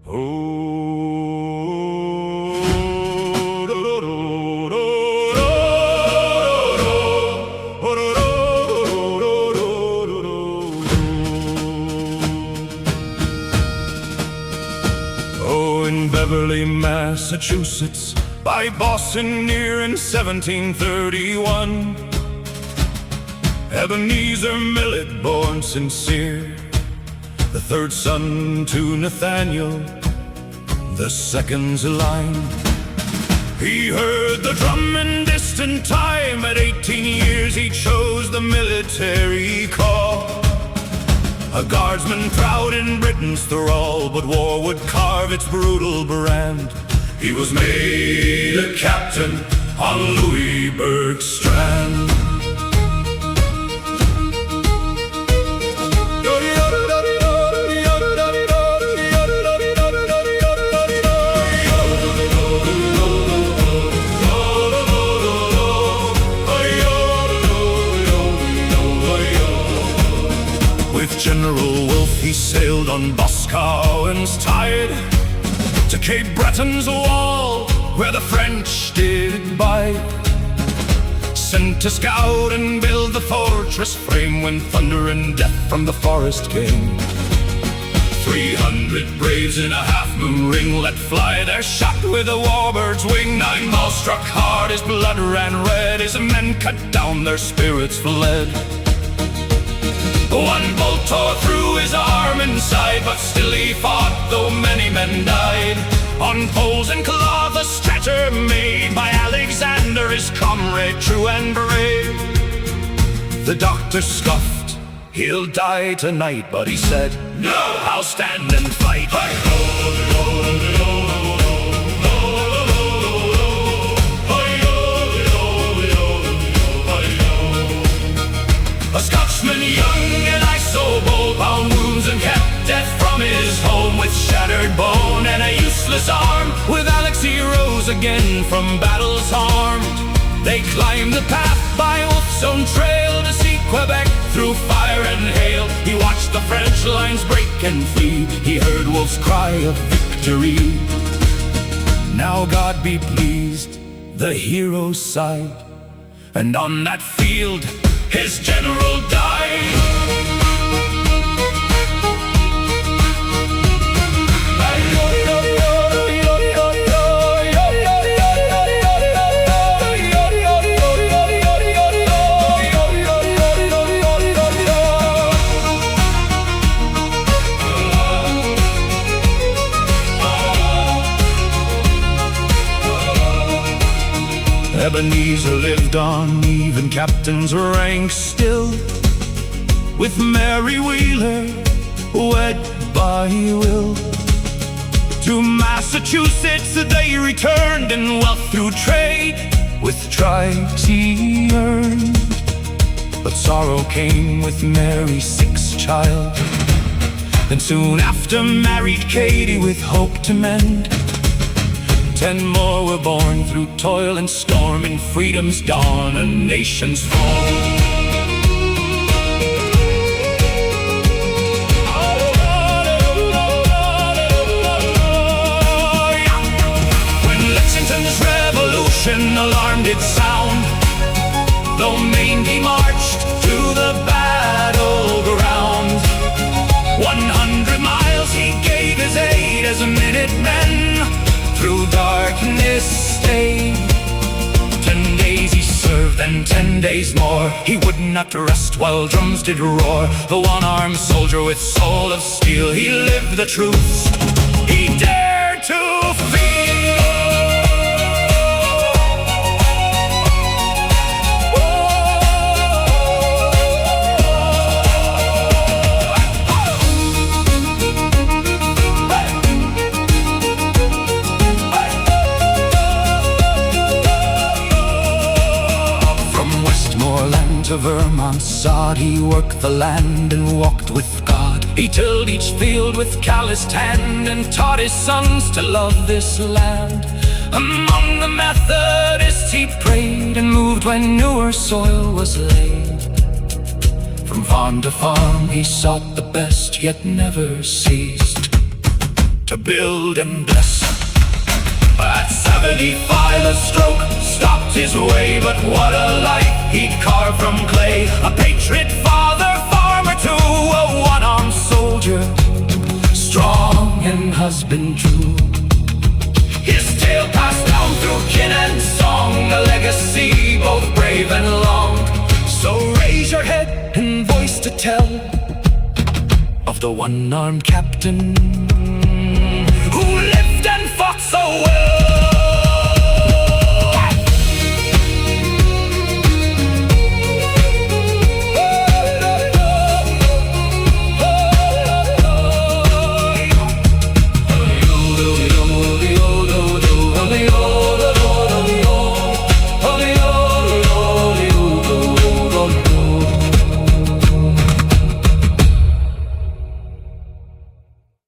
Oh, in Beverly, Massachusetts, by Boston near in 1731, Ebenezer Millet, born sincere, the third son to Nathaniel, the second's a line. He heard the drum in distant time. At 18 years he chose the military call. A guardsman proud in Britain's thrall, but war would carve its brutal brand. He was made a captain on Louisburg strand. General Wolfe he sailed on Boscawen's tide to Cape Breton's wall, where the French did bide. Sent to scout and build the fortress frame when thunder and death from the forest came. 300 braves in a half-moon ring let fly their shot with a warbird's wing. 9 balls struck hard, his blood ran red, his men cut down, their spirits fled. One bolt tore through his arm inside, but still he fought, though many men died. On poles and cloth a stretcher made by Alexander, his comrade true and brave. The doctor scoffed, he'll die tonight, but he said, no, I'll stand and fight. A Scotchman young and ice-so-bold bound wounds and kept death from his home with shattered bone and a useless arm. With Alex he rose again from battles harmed. They climbed the path by Wolfe's own trail to see Quebec through fire and hail. He watched the French lines break and flee. He heard Wolfe's cry of victory. Now God be pleased, the hero sighed, and on that field his general died. Ebenezer lived on even captain's rank still, with Mary Wheeler, wed by will. To Massachusetts they returned, in wealth through trade with tribes he earned. But sorrow came with Mary's 6th child, then soon after married Katie with hope to mend. 10 more were born through toil and storm, in freedom's dawn, a nation's fall. When Lexington's revolution alarm did sound, though Maine he marched to the battleground. 100 miles he gave his aid as a Minutemen through darkness stayed. 10 days he served, then 10 days more. He would not rest while drums did roar. The one-armed soldier with soul of steel, he lived the truths he dared to feel. To Vermont's sod he worked the land and walked with God. He tilled each field with calloused hand and taught his sons to love this land. Among the Methodists he prayed and moved when newer soil was laid. From farm to farm he sought the best, yet never ceased to build and bless. At 75 a stroke stopped his way, but what a life he'd carve from clay. A patriot father, farmer too, a one-armed soldier, strong and husband true. His tale passed down through kin and song, a legacy both brave and long. So raise your head and voice to tell of the one-armed captain who lived and fought so well.